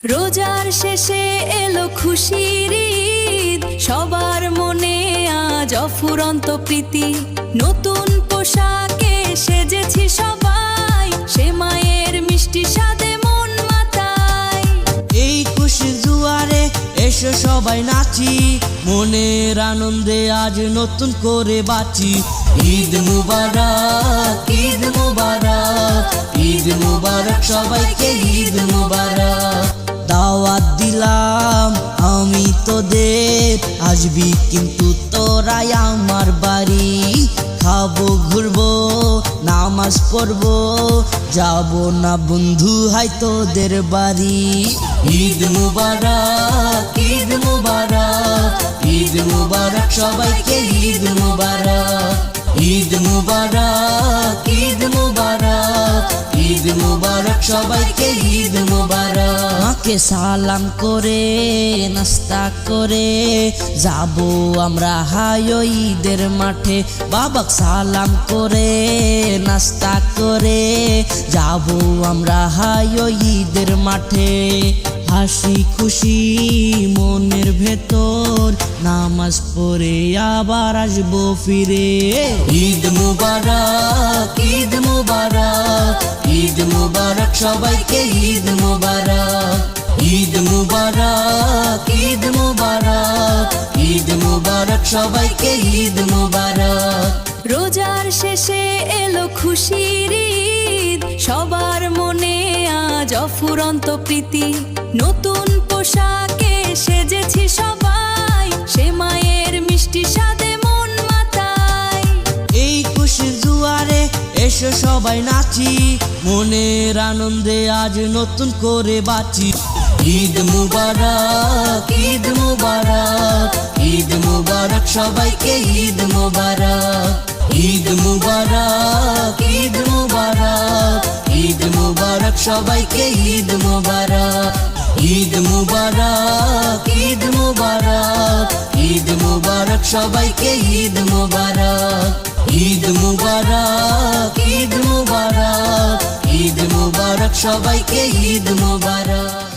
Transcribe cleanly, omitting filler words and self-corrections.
রোজার শেষে এলো খুশির ঈদ, সবার মনে আজ অফুরন্ত প্রীতি। নতুন পোশাকে সেজেছি সবাই, সে মায়ের মিষ্টি স্বাদে মন মাতায়। এই খুশির জুয়ারে এসো সবাই নাচি, মনের আনন্দে আজ নতুন করে বাঁচি। ঈদ মুবারক, ঈদ মুবারক, ঈদ মুবারক, সবাইকে ঈদ মুবারক। দাওয়াত দিলাম আমি তোদের, আসবি কিন্তু তোরাই আমার বাড়ি। খাবো ঘুরবো নামাজ পড়বো, যাবো না বন্ধু হাই তোদের বাড়ি। ঈদ মুবারক, ঈদ মুবারক, ঈদ মুবারক, সবাইকে ঈদ মুবারক। ঈদ মুবারক, ঈদ মুবারক, ঈদ মুবারক, সবাইকে ঈদ মুবারক। মাকে সালাম করে নাস্তা করে যাবো আমরা হাই ঈদের মাঠে। বাবাক সালাম করে নাস্তা করে যাবো আমরা হাই ঈদের মাঠে। হাসি খুশি মনের ভেতর, নামাজ পড়ে আবার আসবো ফিরে। ঈদ মুবারক, ঈদ মুবারক, ঈদ মুবারক, সবাইকে ঈদ মুবারক। ঈদ মুবারক, ঈদ মুবারক, ঈদ মুবারক, সবাইকে ঈদ মুবারক। রোজার শেষে এলো খুশির ঈদ, সবার মনে আজ অফুরন্ত প্রীতি। নতুন পোশাকে সেজেছি সবাই, সে মায়ের মিষ্টি স্বাদে মন মাতায়। এই খুশির জুয়ারে এসো সবাই নাচি, মনের আনন্দে আজ নতুন করে বাঁচি। ঈদ মুবারক, ঈদ মুবারক, ঈদ মুবারক, সবাইকে ঈদ মুবারক। ঈদ মুবারক, ঈদ মুবারক, ঈদ মুবারক, সবাইকে ঈদ মুবারক। ঈদ মুবারক, ঈদ মুবারক, ঈদ মুবারক, সবাইকে ঈদ মুবারক। ঈদ মুবারক, ঈদ মুবারক, ঈদ মুবারক, সবাইকে ঈদ মুবারক।